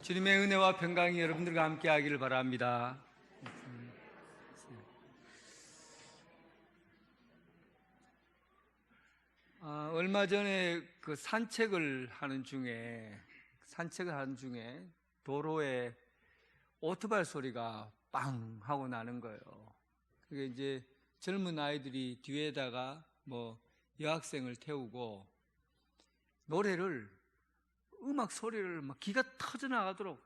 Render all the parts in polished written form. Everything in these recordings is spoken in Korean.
주님의 은혜와 평강이 여러분들과 함께 하기를 바랍니다. 얼마 전에 산책을 하는 중에 도로에 오토바이 소리가 빵 하고 나는 거예요. 그게 이제 젊은 아이들이 뒤에다가 여학생을 태우고 음악 소리를 막 기가 터져 나가도록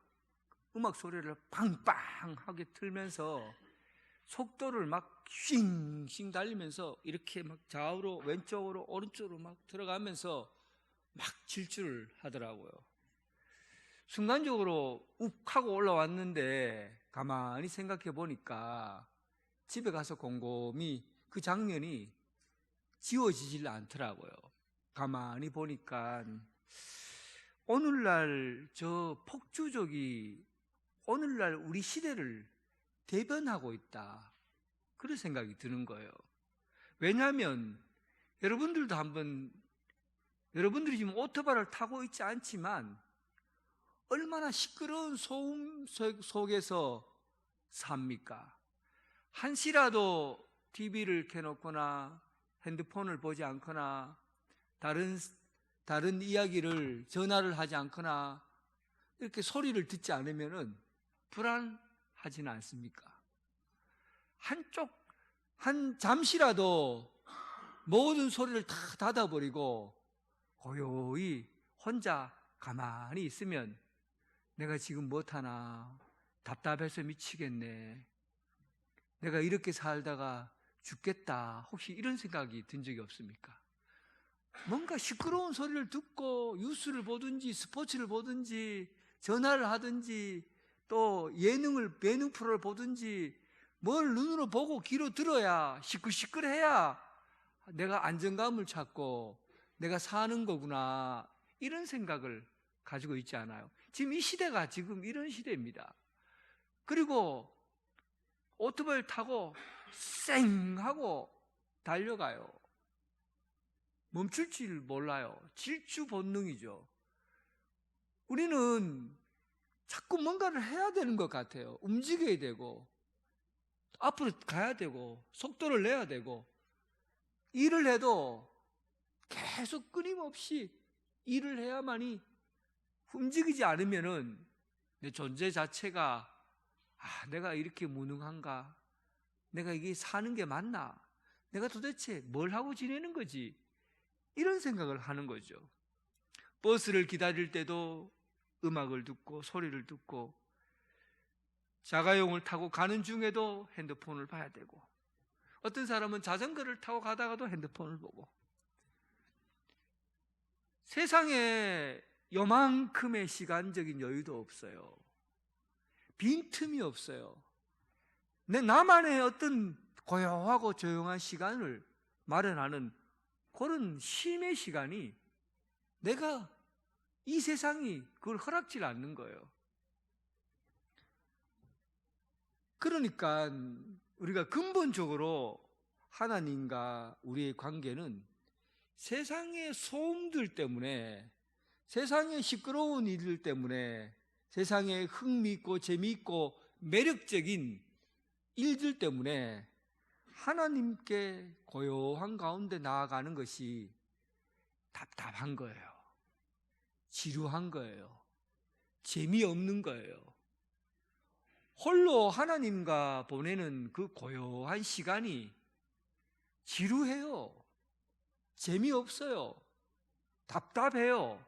음악 소리를 빵빵하게 틀면서 속도를 막 쉥쉥 달리면서 이렇게 막 좌우로 왼쪽으로 오른쪽으로 막 들어가면서 막 질주를 하더라고요. 순간적으로 욱 하고 올라왔는데 가만히 생각해 보니까 집에 가서 곰곰이 그 장면이 지워지질 않더라고요. 가만히 보니까 오늘날 저 폭주족이 오늘날 우리 시대를 대변하고 있다, 그런 생각이 드는 거예요. 왜냐하면 여러분들이 지금 오토바이를 타고 있지 않지만 얼마나 시끄러운 소음 속에서 삽니까? 한시라도 TV를 켜놓거나 핸드폰을 보지 않거나 다른 이야기를 전화를 하지 않거나 이렇게 소리를 듣지 않으면은 불안하지는 않습니까? 잠시라도 모든 소리를 다 닫아버리고 고요히 혼자 가만히 있으면 내가 지금 못하나, 답답해서 미치겠네, 내가 이렇게 살다가 죽겠다, 혹시 이런 생각이 든 적이 없습니까? 뭔가 시끄러운 소리를 듣고 뉴스를 보든지 스포츠를 보든지 전화를 하든지 또 예능 프로를 보든지 뭘 눈으로 보고 귀로 들어야 시끌시끌해야 내가 안정감을 찾고 내가 사는 거구나, 이런 생각을 가지고 있지 않아요? 지금 이 시대가 지금 이런 시대입니다. 그리고 오토바이를 타고 쌩 하고 달려가요. 멈출 줄 몰라요. 질주 본능이죠. 우리는 자꾸 뭔가를 해야 되는 것 같아요. 움직여야 되고 앞으로 가야 되고 속도를 내야 되고, 일을 해도 계속 끊임없이 일을 해야만이, 움직이지 않으면은 내 존재 자체가 내가 이렇게 무능한가? 내가 이게 사는 게 맞나? 내가 도대체 뭘 하고 지내는 거지? 이런 생각을 하는 거죠. 버스를 기다릴 때도 음악을 듣고 소리를 듣고, 자가용을 타고 가는 중에도 핸드폰을 봐야 되고, 어떤 사람은 자전거를 타고 가다가도 핸드폰을 보고, 세상에 요만큼의 시간적인 여유도 없어요. 빈틈이 없어요. 나만의 어떤 고요하고 조용한 시간을 마련하는 그런 쉼의 시간이, 내가 이 세상이 그걸 허락질 않는 거예요. 그러니까 우리가 근본적으로 하나님과 우리의 관계는 세상의 소음들 때문에, 세상의 시끄러운 일들 때문에, 세상의 흥미있고 재미있고 매력적인 일들 때문에 하나님께 고요한 가운데 나아가는 것이 답답한 거예요. 지루한 거예요. 재미없는 거예요. 홀로 하나님과 보내는 그 고요한 시간이 지루해요. 재미없어요. 답답해요.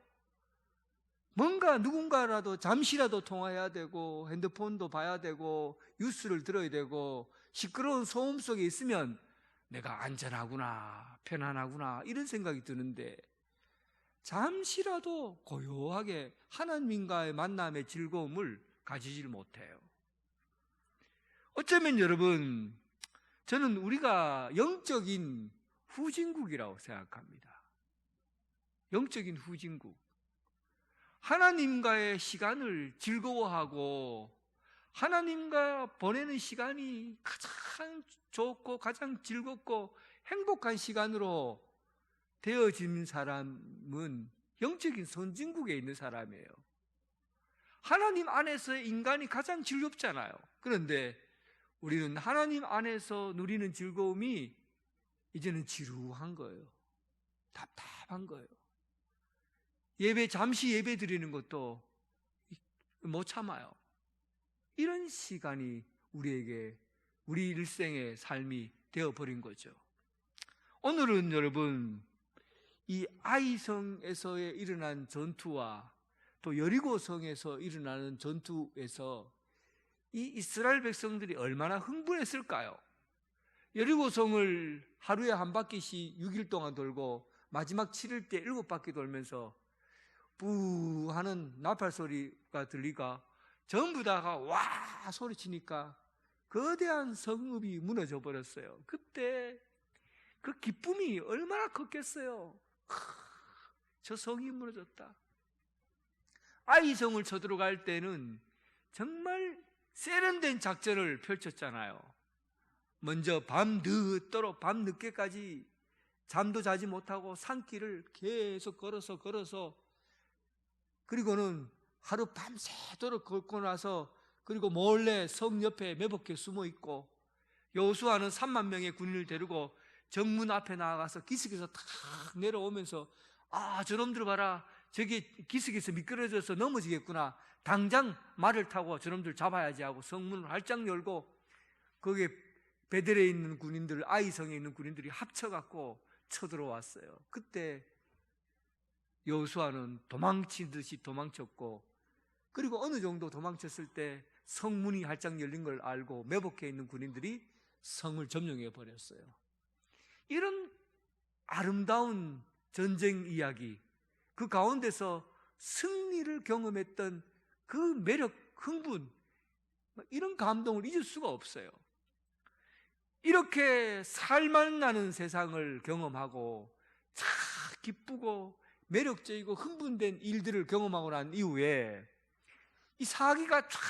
뭔가 누군가라도 잠시라도 통화해야 되고 핸드폰도 봐야 되고 뉴스를 들어야 되고 시끄러운 소음 속에 있으면 내가 안전하구나, 편안하구나, 이런 생각이 드는데, 잠시라도 고요하게 하나님과의 만남의 즐거움을 가지질 못해요. 어쩌면 여러분, 저는 우리가 영적인 후진국이라고 생각합니다. 영적인 후진국. 하나님과의 시간을 즐거워하고 하나님과 보내는 시간이 가장 좋고 가장 즐겁고 행복한 시간으로 되어진 사람은 영적인 선진국에 있는 사람이에요. 하나님 안에서의 인간이 가장 즐겁잖아요. 그런데 우리는 하나님 안에서 누리는 즐거움이 이제는 지루한 거예요. 답답한 거예요. 잠시 예배 드리는 것도 못 참아요. 이런 시간이 우리에게 우리 일생의 삶이 되어버린 거죠. 오늘은 여러분, 이 아이성에서의 일어난 전투와 또 여리고성에서 일어나는 전투에서 이 이스라엘 백성들이 얼마나 흥분했을까요? 여리고성을 하루에 한 바퀴씩 6일 동안 돌고 마지막 7일 때 7바퀴 돌면서 뿌 하는 나팔 소리가 들리가 전부 다가 와 소리치니까 거대한 성읍이 무너져 버렸어요. 그때 그 기쁨이 얼마나 컸겠어요. 저 성이 무너졌다. 아이성을 쳐들어갈 때는 정말 세련된 작전을 펼쳤잖아요. 먼저 밤 늦게까지 잠도 자지 못하고 산길을 계속 걸어서 그리고는 하루 밤새도록 걷고 나서 그리고 몰래 성 옆에 매복해 숨어 있고, 여호수아는 3만 명의 군인을 데리고 정문 앞에 나가서 기슭에서 탁 내려오면서 저놈들 봐라, 저기 기슭에서 미끄러져서 넘어지겠구나, 당장 말을 타고 저놈들 잡아야지 하고 성문을 활짝 열고 거기에 베델에 있는 군인들, 아이성에 있는 군인들이 합쳐갖고 쳐들어왔어요. 그때 여호수아는 도망치듯이 도망쳤고, 그리고 어느 정도 도망쳤을 때 성문이 활짝 열린 걸 알고 매복해 있는 군인들이 성을 점령해 버렸어요. 이런 아름다운 전쟁 이야기, 그 가운데서 승리를 경험했던 그 매력, 흥분, 이런 감동을 잊을 수가 없어요. 이렇게 살맛나는 세상을 경험하고 참 기쁘고 매력적이고 흥분된 일들을 경험하고 난 이후에 이 사기가 쫙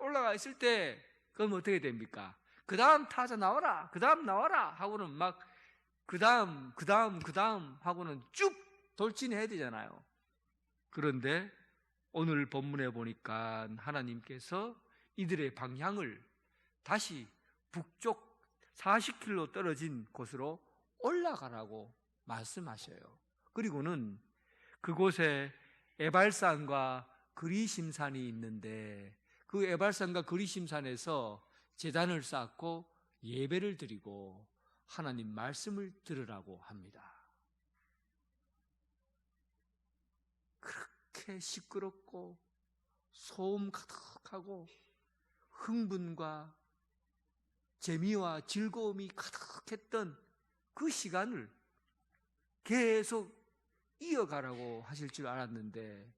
올라가 있을 때 그럼 어떻게 됩니까? 그 다음 타자 나와라, 그 다음 나와라 하고는 막 그 다음 하고는 쭉 돌진해야 되잖아요. 그런데 오늘 본문에 보니까 하나님께서 이들의 방향을 다시 북쪽 40km 떨어진 곳으로 올라가라고 말씀하셔요. 그리고는 그곳에 에발산과 그리심산이 있는데 그 에발산과 그리심산에서 제단을 쌓고 예배를 드리고 하나님 말씀을 들으라고 합니다. 그렇게 시끄럽고 소음 가득하고 흥분과 재미와 즐거움이 가득했던 그 시간을 계속 이어가라고 하실 줄 알았는데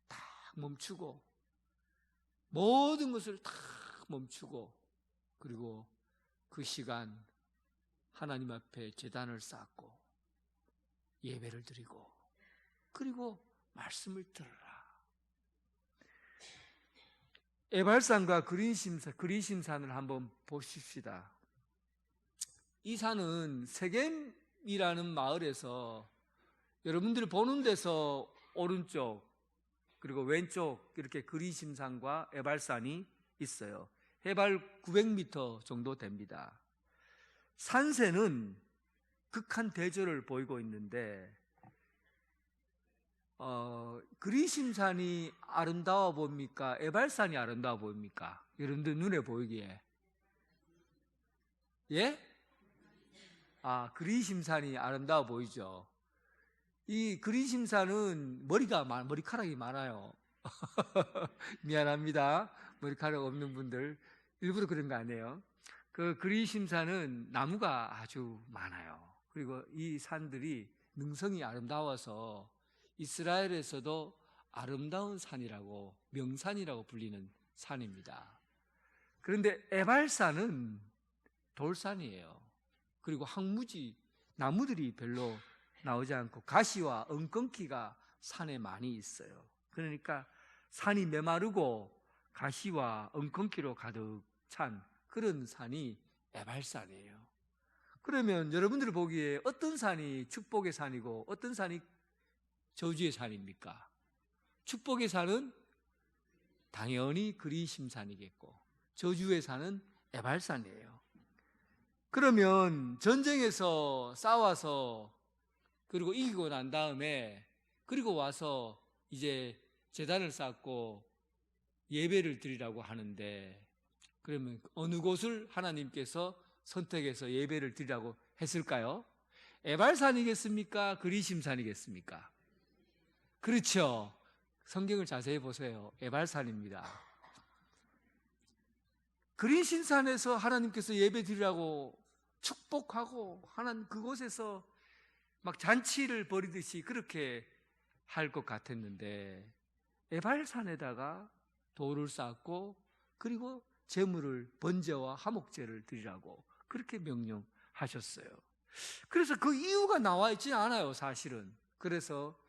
딱 멈추고, 모든 것을 다 멈추고, 그리고 그 시간 하나님 앞에 제단을 쌓고 예배를 드리고 그리고 말씀을 들으라. 에발산과 그리심산을 한번 보십시다. 이 산은 세겜이라는 마을에서 여러분들이 보는 데서 오른쪽 그리고 왼쪽 이렇게 그리심산과 에발산이 있어요. 해발 900m 정도 됩니다. 산세는 극한 대조를 보이고 있는데 그리심산이 아름다워 보입니까? 에발산이 아름다워 보입니까? 여러분들 눈에 보이기에. 예? 그리심산이 아름다워 보이죠. 이 그리심산은 머리카락이 많아요. 미안합니다. 머리카락 없는 분들 일부러 그런 거 아니에요. 그 그리심산은 나무가 아주 많아요. 그리고 이 산들이 능성이 아름다워서 이스라엘에서도 아름다운 산이라고, 명산이라고 불리는 산입니다. 그런데 에발산은 돌산이에요. 그리고 황무지, 나무들이 별로 나오지 않고 가시와 엉겅퀴가 산에 많이 있어요. 그러니까 산이 메마르고 가시와 엉겅퀴로 가득 찬 그런 산이 에발산이에요. 그러면 여러분들이 보기에 어떤 산이 축복의 산이고 어떤 산이 저주의 산입니까? 축복의 산은 당연히 그리심산이겠고 저주의 산은 에발산이에요. 그러면 전쟁에서 싸워서 그리고 이기고 난 다음에 그리고 와서 이제 제단을 쌓고 예배를 드리라고 하는데, 그러면 어느 곳을 하나님께서 선택해서 예배를 드리라고 했을까요? 에발산이겠습니까? 그리심산이겠습니까? 그렇죠. 성경을 자세히 보세요. 에발산입니다. 그리심산에서 하나님께서 예배 드리라고 축복하고 하나님 그곳에서 막 잔치를 벌이듯이 그렇게 할 것 같았는데, 에발산에다가 돌을 쌓고 그리고 제물을 번제와 화목제를 드리라고 그렇게 명령하셨어요. 그래서 그 이유가 나와 있지 않아요, 사실은. 그래서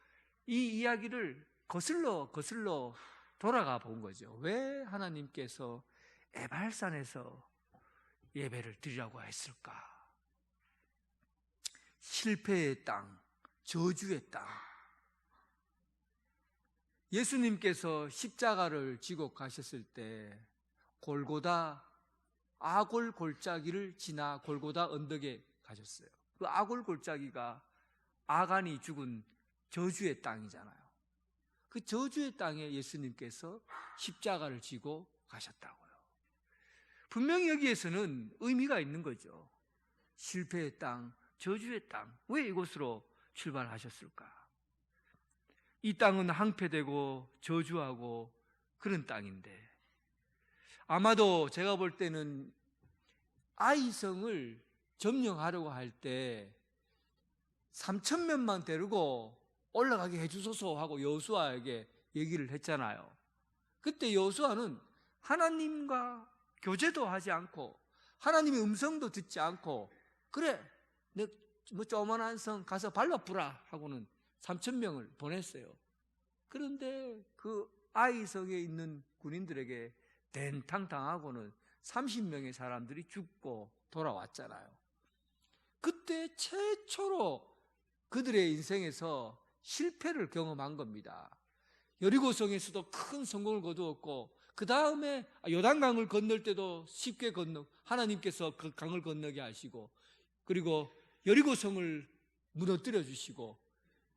이 이야기를 거슬러 돌아가 본 거죠. 왜 하나님께서 에발산에서 예배를 드리라고 했을까? 실패의 땅, 저주의 땅. 예수님께서 십자가를 지고 가셨을 때 골고다 아골 골짜기를 지나 골고다 언덕에 가셨어요. 그 아골 골짜기가 아간이 죽은 저주의 땅이잖아요. 그 저주의 땅에 예수님께서 십자가를 지고 가셨다고요. 분명히 여기에서는 의미가 있는 거죠. 실패의 땅, 저주의 땅. 왜 이곳으로 출발하셨을까? 이 땅은 항폐되고 저주하고 그런 땅인데, 아마도 제가 볼 때는 아이성을 점령하려고 할 때 3,000명만 데리고 올라가게 해주소서 하고 여호수아에게 얘기를 했잖아요. 그때 여호수아는 하나님과 교제도 하지 않고 하나님의 음성도 듣지 않고, 그래 너 뭐 조그만한 성 가서 밟아보라 하고는 3,000명을 보냈어요. 그런데 그 아이성에 있는 군인들에게 된탕 당하고는 30명의 사람들이 죽고 돌아왔잖아요. 그때 최초로 그들의 인생에서 실패를 경험한 겁니다. 여리고성에서도 큰 성공을 거두었고, 그 다음에 요단강을 건널 때도 쉽게 하나님께서 그 강을 건너게 하시고, 그리고 여리고성을 무너뜨려 주시고,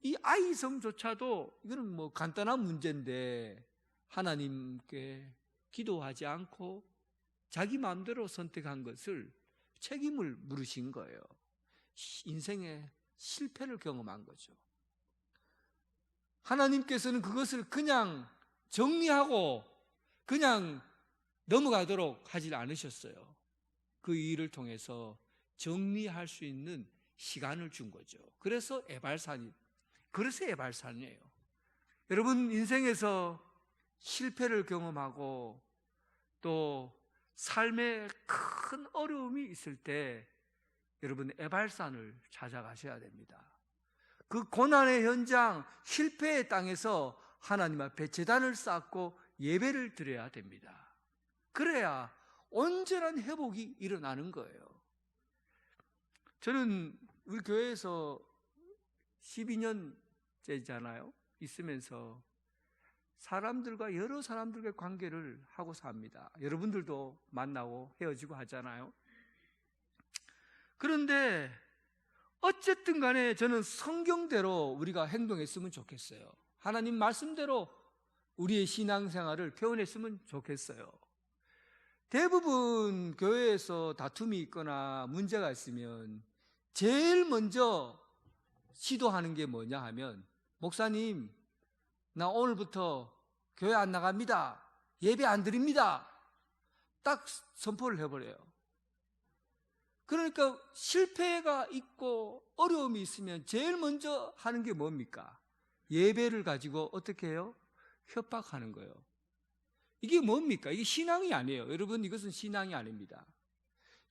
이 아이성조차도 이거는 뭐 간단한 문제인데 하나님께 기도하지 않고 자기 마음대로 선택한 것을 책임을 물으신 거예요. 인생의 실패를 경험한 거죠. 하나님께서는 그것을 그냥 정리하고 그냥 넘어가도록 하지 않으셨어요. 그 일을 통해서 정리할 수 있는 시간을 준 거죠. 그래서 에발산이에요. 여러분 인생에서 실패를 경험하고 또 삶에 큰 어려움이 있을 때 여러분 에발산을 찾아가셔야 됩니다. 그 고난의 현장, 실패의 땅에서 하나님 앞에 제단을 쌓고 예배를 드려야 됩니다. 그래야 온전한 회복이 일어나는 거예요. 저는 우리 교회에서 12년째잖아요. 있으면서 여러 사람들과 관계를 하고 삽니다. 여러분들도 만나고 헤어지고 하잖아요. 그런데 어쨌든 간에 저는 성경대로 우리가 행동했으면 좋겠어요. 하나님 말씀대로 우리의 신앙생활을 표현했으면 좋겠어요. 대부분 교회에서 다툼이 있거나 문제가 있으면 제일 먼저 시도하는 게 뭐냐 하면, 목사님 나 오늘부터 교회 안 나갑니다, 예배 안 드립니다, 딱 선포를 해버려요. 그러니까 실패가 있고 어려움이 있으면 제일 먼저 하는 게 뭡니까? 예배를 가지고 어떻게 해요? 협박하는 거예요. 이게 뭡니까? 이게 신앙이 아니에요. 여러분, 이것은 신앙이 아닙니다.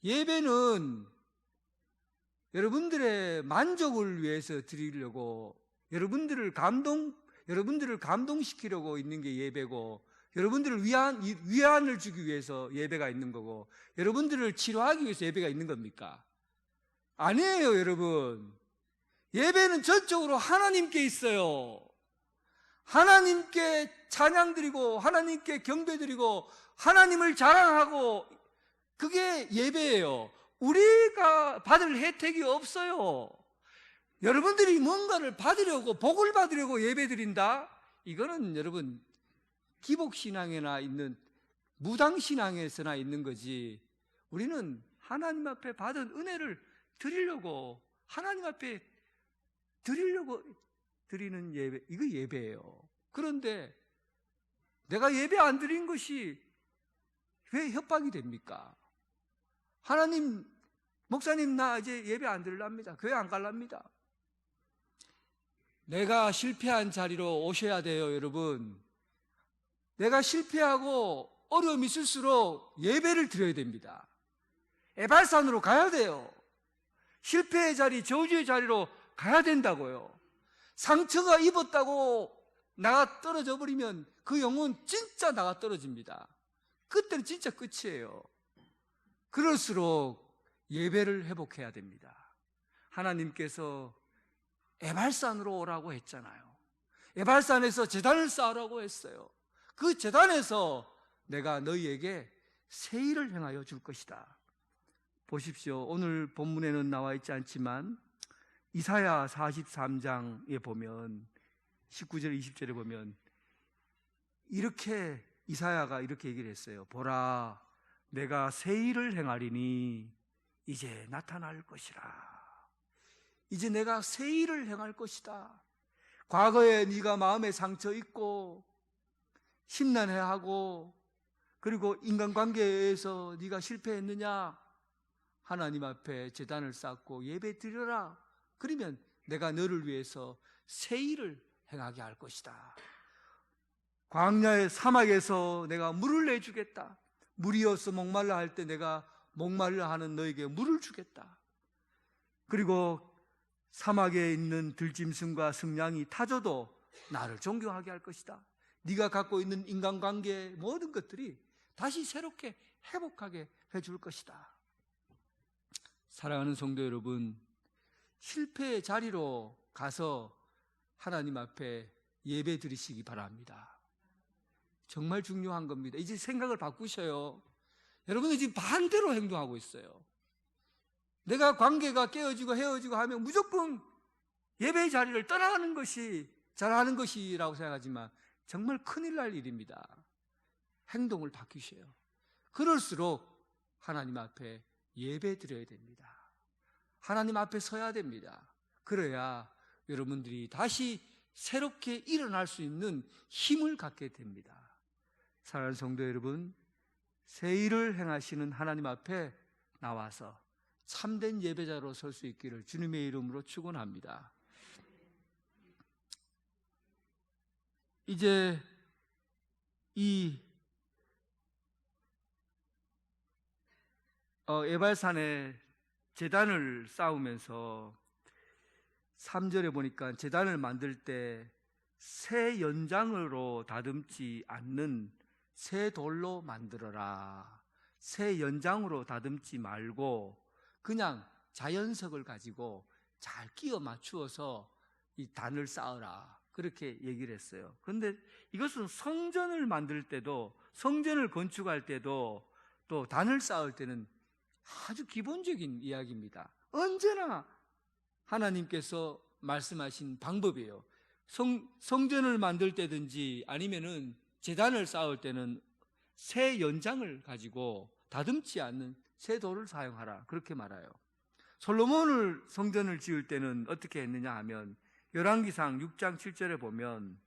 예배는 여러분들의 만족을 위해서 드리려고, 여러분들을 감동시키려고 있는 게 예배고, 여러분들을 위안을 주기 위해서 예배가 있는 거고, 여러분들을 치료하기 위해서 예배가 있는 겁니까? 아니에요, 여러분. 예배는 전적으로 하나님께 있어요. 하나님께 찬양드리고 하나님께 경배드리고 하나님을 자랑하고, 그게 예배예요. 우리가 받을 혜택이 없어요. 여러분들이 뭔가를 받으려고, 복을 받으려고 예배드린다? 이거는 여러분 기복신앙에나 있는, 무당신앙에서나 있는 거지, 우리는 하나님 앞에 받은 은혜를 드리려고, 하나님 앞에 드리려고 드리는 예배, 이거 예배예요. 그런데 내가 예배 안 드린 것이 왜 협박이 됩니까? 하나님, 목사님 나 이제 예배 안 드리랍니다. 교회 안 갈랍니다. 내가 실패한 자리로 오셔야 돼요, 여러분. 내가 실패하고 어려움이 있을수록 예배를 드려야 됩니다. 에발산으로 가야 돼요. 실패의 자리, 저주의 자리로 가야 된다고요. 상처가 입었다고 나가 떨어져 버리면 그 영혼 진짜 나가 떨어집니다. 그때는 진짜 끝이에요. 그럴수록 예배를 회복해야 됩니다. 하나님께서 에발산으로 오라고 했잖아요. 에발산에서 제단을 쌓으라고 했어요. 그 제단에서 내가 너희에게 새 일을 행하여 줄 것이다. 보십시오. 오늘 본문에는 나와 있지 않지만 이사야 43장에 보면 19절 20절에 보면 이렇게, 이사야가 이렇게 얘기를 했어요. 보라, 내가 새 일을 행하리니 이제 나타날 것이라. 이제 내가 새 일을 행할 것이다. 과거에 네가 마음에 상처 있고 심란해하고 그리고 인간관계에서 네가 실패했느냐? 하나님 앞에 제단을 쌓고 예배 드려라. 그러면 내가 너를 위해서 새 일을 행하게 할 것이다. 광야의 사막에서 내가 물을 내주겠다. 물이어서 목말라 할 때 내가 목말라 하는 너에게 물을 주겠다. 그리고 사막에 있는 들짐승과 승냥이 타조도 나를 존경하게 할 것이다. 네가 갖고 있는 인간관계 모든 것들이 다시 새롭게 회복하게 해줄 것이다. 사랑하는 성도 여러분, 실패의 자리로 가서 하나님 앞에 예배 드리시기 바랍니다. 정말 중요한 겁니다. 이제 생각을 바꾸셔요. 여러분은 지금 반대로 행동하고 있어요. 내가 관계가 깨어지고 헤어지고 하면 무조건 예배의 자리를 떠나가는 것이 잘하는 것이라고 생각하지만 정말 큰일 날 일입니다. 행동을 바꾸셔요. 그럴수록 하나님 앞에 예배 드려야 됩니다. 하나님 앞에 서야 됩니다. 그래야 여러분들이 다시 새롭게 일어날 수 있는 힘을 갖게 됩니다. 사랑하는 성도 여러분, 새 일을 행하시는 하나님 앞에 나와서 참된 예배자로 설 수 있기를 주님의 이름으로 축원합니다. 이제 이 에발산에 제단을 쌓으면서 3절에 보니까 제단을 만들 때 새 연장으로 다듬지 않는 새 돌로 만들어라. 새 연장으로 다듬지 말고 그냥 자연석을 가지고 잘 끼워 맞추어서 이 단을 쌓으라. 그렇게 얘기를 했어요. 그런데 이것은 성전을 만들 때도, 성전을 건축할 때도, 또 단을 쌓을 때는 아주 기본적인 이야기입니다. 언제나 하나님께서 말씀하신 방법이에요. 성전을 만들 때든지 아니면은 제단을 쌓을 때는 새 연장을 가지고 다듬지 않는 새 돌을 사용하라. 그렇게 말해요. 솔로몬을 성전을 지을 때는 어떻게 했느냐 하면 열왕기상 6장 7절에 보면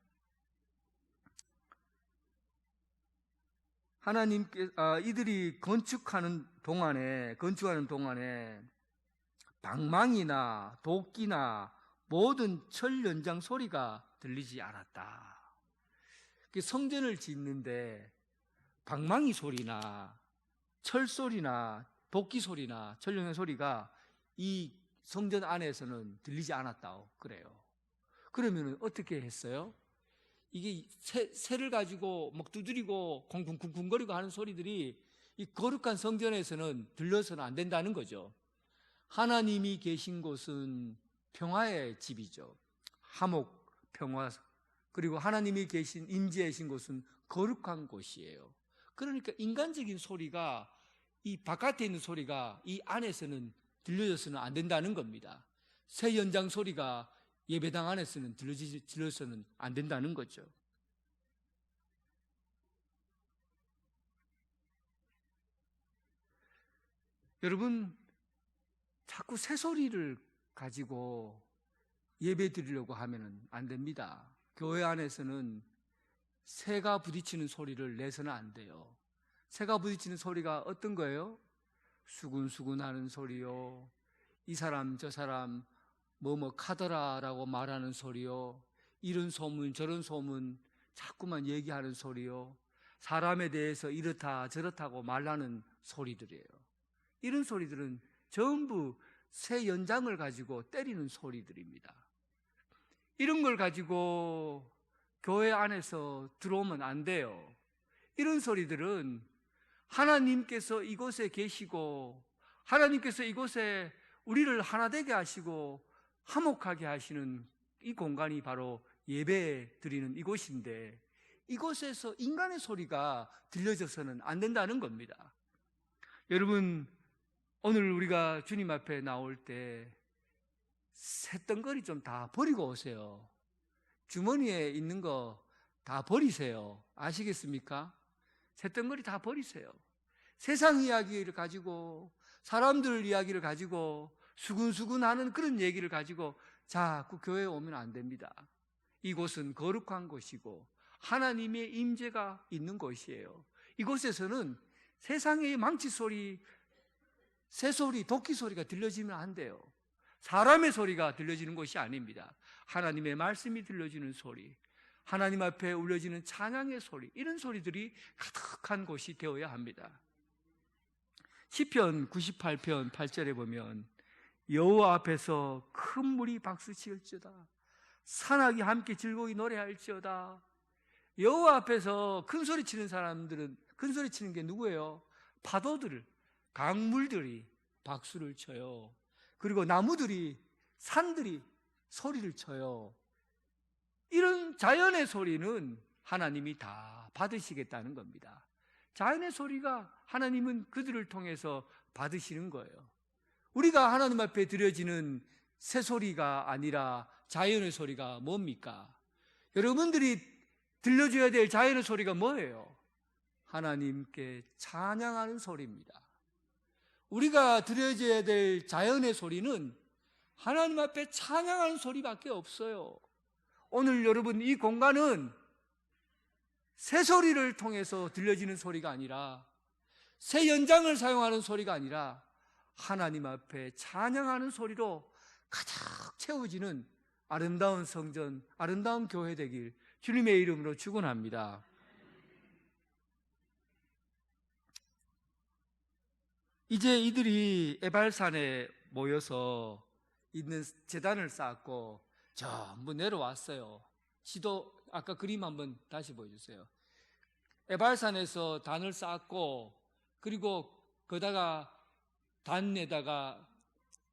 이들이 건축하는 동안에 방망이나 도끼나 모든 철 연장 소리가 들리지 않았다. 성전을 짓는데 방망이 소리나 철 소리나 도끼 소리나 철 연장 소리가 이 성전 안에서는 들리지 않았다고 그래요. 그러면 어떻게 했어요? 이게 새를 가지고 막 두드리고 쿵쿵쿵쿵거리고 하는 소리들이 이 거룩한 성전에서는 들려서는 안 된다는 거죠. 하나님이 계신 곳은 평화의 집이죠. 화목, 평화, 그리고 하나님이 계신 임재하신 곳은 거룩한 곳이에요. 그러니까 인간적인 소리가, 이 바깥에 있는 소리가 이 안에서는 들려져서는 안 된다는 겁니다. 새 연장 소리가 예배당 안에서는 들려서는 안 된다는 거죠. 여러분, 자꾸 새 소리를 가지고 예배 드리려고 하면 안 됩니다. 교회 안에서는 새가 부딪히는 소리를 내서는 안 돼요. 새가 부딪히는 소리가 어떤 거예요? 수근수근 하는 소리요, 이 사람 저 사람 뭐뭐 카더라라고 말하는 소리요, 이런 소문 저런 소문 자꾸만 얘기하는 소리요, 사람에 대해서 이렇다 저렇다고 말하는 소리들이에요. 이런 소리들은 전부 새 연장을 가지고 때리는 소리들입니다. 이런 걸 가지고 교회 안에서 들어오면 안 돼요. 이런 소리들은 하나님께서 이곳에 계시고 하나님께서 이곳에 우리를 하나 되게 하시고 화목하게 하시는 이 공간이 바로 예배 드리는 이곳인데, 이곳에서 인간의 소리가 들려져서는 안 된다는 겁니다. 여러분, 오늘 우리가 주님 앞에 나올 때 새덩거리 좀 다 버리고 오세요. 주머니에 있는 거 다 버리세요. 아시겠습니까? 새덩거리 다 버리세요. 세상 이야기를 가지고, 사람들 이야기를 가지고 수근수근하는 그런 얘기를 가지고 자꾸 교회에 오면 안 됩니다. 이곳은 거룩한 곳이고 하나님의 임재가 있는 곳이에요. 이곳에서는 세상의 망치 소리, 새 소리, 도끼 소리가 들려지면 안 돼요. 사람의 소리가 들려지는 곳이 아닙니다. 하나님의 말씀이 들려지는 소리, 하나님 앞에 울려지는 찬양의 소리, 이런 소리들이 가득한 곳이 되어야 합니다. 시편 98편 8절에 보면 여호와 앞에서 큰 물이 박수치을지어다, 산악이 함께 즐거이 노래할지어다. 여호와 앞에서 큰 소리 치는 사람들은, 큰 소리 치는 게 누구예요? 파도들, 강물들이 박수를 쳐요. 그리고 나무들이, 산들이 소리를 쳐요. 이런 자연의 소리는 하나님이 다 받으시겠다는 겁니다. 자연의 소리가 하나님은 그들을 통해서 받으시는 거예요. 우리가 하나님 앞에 드려지는 새 소리가 아니라 자연의 소리가 뭡니까? 여러분들이 들려줘야 될 자연의 소리가 뭐예요? 하나님께 찬양하는 소리입니다. 우리가 드려줘야 될 자연의 소리는 하나님 앞에 찬양하는 소리밖에 없어요. 오늘 여러분, 이 공간은 새 소리를 통해서 들려지는 소리가 아니라, 새 연장을 사용하는 소리가 아니라 하나님 앞에 찬양하는 소리로 가득 채워지는 아름다운 성전, 아름다운 교회 되길 주님의 이름으로 축원합니다. 이제 이들이 에발산에 모여서 있는 제단을 쌓고 전부 내려왔어요. 지도, 아까 그림 한번 다시 보여주세요. 에발산에서 단을 쌓고, 그리고 거다가 단에다가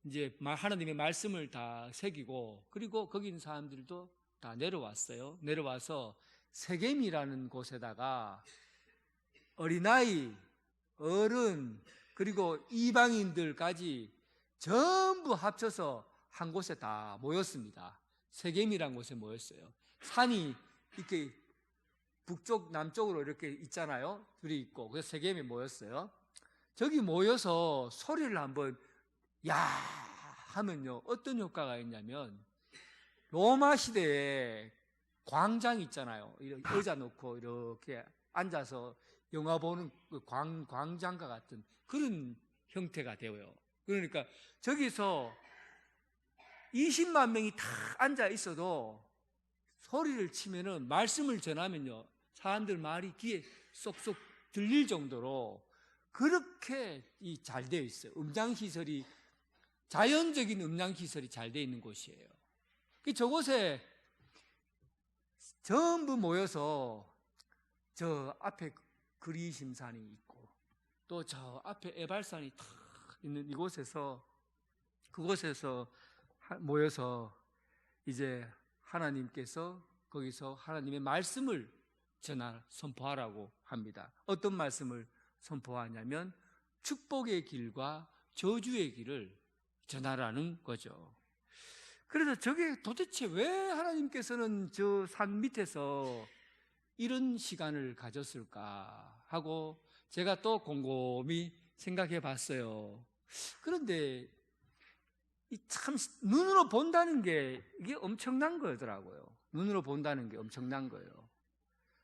이제 하나님의 말씀을 다 새기고, 그리고 거기 있는 사람들도 다 내려왔어요. 내려와서 세겜이라는 곳에다가 어린아이, 어른, 그리고 이방인들까지 전부 합쳐서 한 곳에 다 모였습니다. 세겜이라는 곳에 모였어요. 산이 이렇게 북쪽, 남쪽으로 이렇게 있잖아요. 둘이 있고. 그래서 세겜에 모였어요. 저기 모여서 소리를 한번 야 하면요, 어떤 효과가 있냐면, 로마 시대에 광장 있잖아요. 이렇게 의자 놓고 이렇게 앉아서 영화 보는 그 광장과 같은 그런 형태가 되어요. 그러니까 저기서 20만 명이 다 앉아 있어도 소리를 치면은, 말씀을 전하면요, 사람들 말이 귀에 쏙쏙 들릴 정도로 그렇게 잘 되어 있어요. 음장시설이, 자연적인 음장시설이 잘 되어 있는 곳이에요. 저곳에 전부 모여서 저 앞에 그리심산이 있고, 또 저 앞에 에발산이 탁 있는 이곳에서, 그곳에서 모여서 이제 하나님께서 거기서 하나님의 말씀을 선포하라고 합니다. 어떤 말씀을 선포하냐면 축복의 길과 저주의 길을 전하라는 거죠. 그래서 저게 도대체 왜 하나님께서는 저 산 밑에서 이런 시간을 가졌을까 하고 제가 또 곰곰이 생각해 봤어요. 그런데 참 눈으로 본다는 게 이게 엄청난 거더라고요. 눈으로 본다는 게 엄청난 거예요.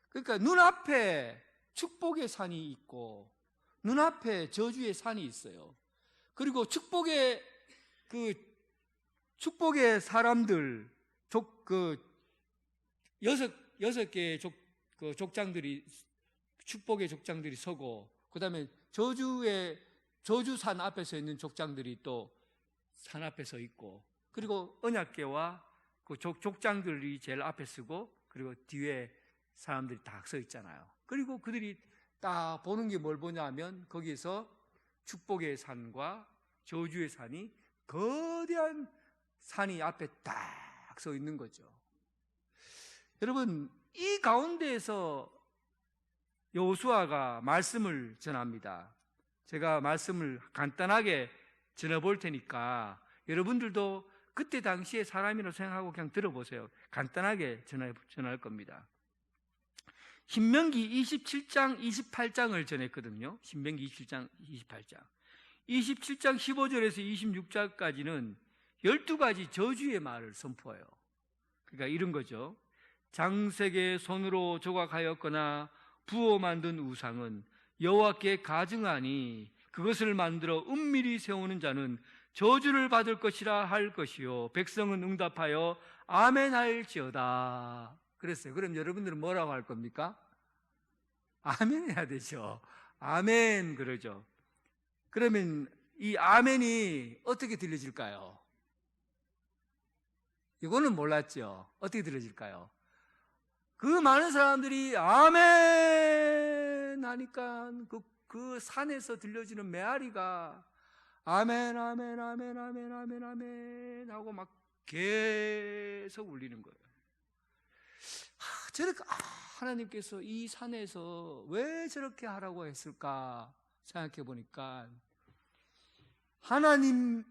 그러니까 눈앞에 축복의 산이 있고 눈앞에 저주의 산이 있어요. 그리고 축복의 사람들 여섯 개의 족장들이 축복의 족장들이 서고 그다음에 저주산 앞에 서 있는 족장들이 또 산 앞에 서 있고 그리고 언약궤와 그 족장들이 제일 앞에 서고 그리고 뒤에 사람들이 다 서 있잖아요. 그리고 그들이 딱 보는 게 뭘 보냐면 거기서 축복의 산과 저주의 산이 거대한 산이 앞에 딱 서 있는 거죠. 여러분, 이 가운데에서 여호수아가 말씀을 전합니다. 제가 말씀을 간단하게 전해볼 테니까 여러분들도 그때 당시의 사람이라고 생각하고 그냥 들어보세요. 간단하게 전할 겁니다. 신명기 27장, 28장을 전했거든요. 신명기 27장, 28장. 27장 15절에서 26절까지는 12가지 저주의 말을 선포해요. 그러니까 이런 거죠. 장색의 손으로 조각하였거나 부어 만든 우상은 여호와께 가증하니 그것을 만들어 은밀히 세우는 자는 저주를 받을 것이라 할 것이요 백성은 응답하여 아멘 할지어다 그랬어요. 그럼 여러분들은 뭐라고 할 겁니까? 아멘 해야 되죠. 아멘 그러죠. 그러면 이 아멘이 어떻게 들려질까요? 이거는 몰랐죠. 어떻게 들려질까요? 그 많은 사람들이 아멘 하니까 그 산에서 들려지는 메아리가 아멘 아멘 아멘 아멘 아멘 아멘 하고 막 계속 울리는 거예요. 저렇게 하나님께서 이 산에서 왜 저렇게 하라고 했을까 생각해 보니까 하나님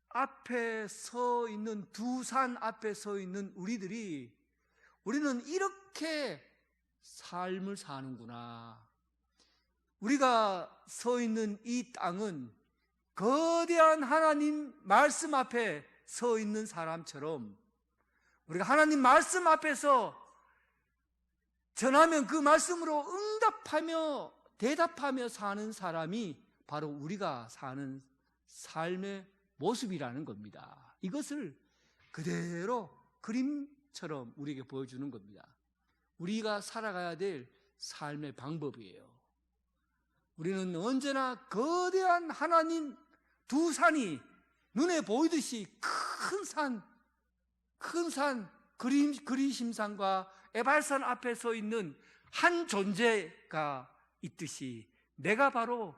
앞에 서 있는 두 산 앞에 서 있는 우리는 이렇게 삶을 사는구나. 우리가 서 있는 이 땅은 거대한 하나님 말씀 앞에 서 있는 사람처럼 우리가 하나님 말씀 앞에서 전하면 그 말씀으로 응답하며 대답하며 사는 사람이 바로 우리가 사는 삶의 모습이라는 겁니다. 이것을 그대로 그림처럼 우리에게 보여주는 겁니다. 우리가 살아가야 될 삶의 방법이에요. 우리는 언제나 거대한 하나님 두 산이 눈에 보이듯이 큰 산, 그리심산과 에발산 앞에 서 있는 한 존재가 있듯이 내가 바로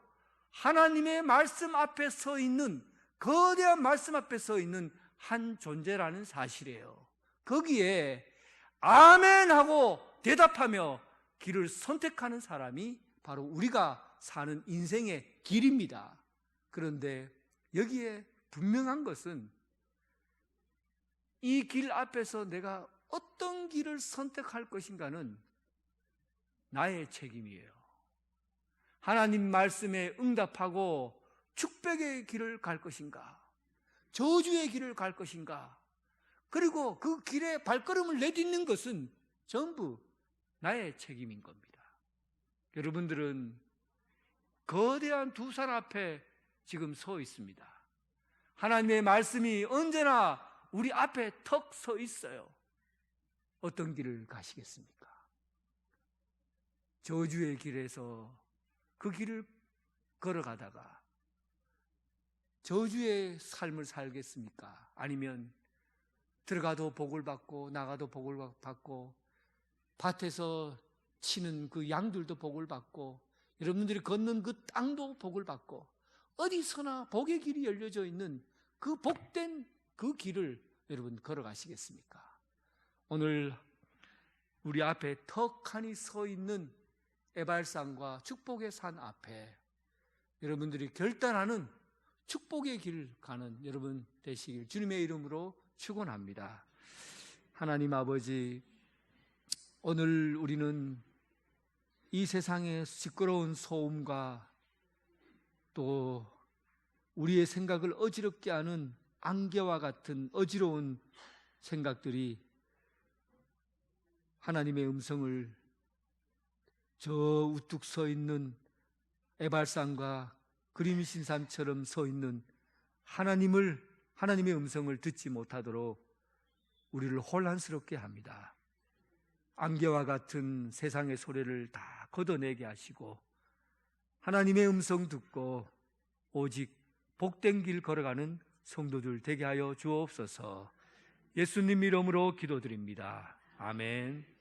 하나님의 말씀 앞에 서 있는 거대한 말씀 앞에 서 있는 한 존재라는 사실이에요. 거기에 아멘 하고 대답하며 길을 선택하는 사람이 바로 우리가 사는 인생의 길입니다. 그런데 여기에 분명한 것은 이 길 앞에서 내가 어떤 길을 선택할 것인가는 나의 책임이에요. 하나님 말씀에 응답하고 축복의 길을 갈 것인가, 저주의 길을 갈 것인가, 그리고 그 길에 발걸음을 내딛는 것은 전부 나의 책임인 겁니다. 여러분들은 거대한 두 산 앞에 지금 서 있습니다. 하나님의 말씀이 언제나 우리 앞에 턱 서 있어요. 어떤 길을 가시겠습니까? 저주의 길에서 그 길을 걸어가다가 저주의 삶을 살겠습니까? 아니면 들어가도 복을 받고 나가도 복을 받고 밭에서 치는 그 양들도 복을 받고 여러분들이 걷는 그 땅도 복을 받고 어디서나 복의 길이 열려져 있는 그 복된 그 길을 여러분 걸어가시겠습니까? 오늘 우리 앞에 턱하니 서 있는 에발산과 축복의 산 앞에 여러분들이 결단하는 축복의 길 가는 여러분 되시길 주님의 이름으로 축원합니다. 하나님 아버지, 오늘 우리는 이 세상의 시끄러운 소음과 또 우리의 생각을 어지럽게 하는 안개와 같은 어지러운 생각들이 하나님의 음성을 저 우뚝 서 있는 에발산과 그림이신 산처럼 서 있는 하나님의 음성을 듣지 못하도록 우리를 혼란스럽게 합니다. 안개와 같은 세상의 소리를 다 걷어내게 하시고 하나님의 음성 듣고 오직 복된 길 걸어가는 성도들 되게 하여 주옵소서. 예수님 이름으로 기도드립니다. 아멘.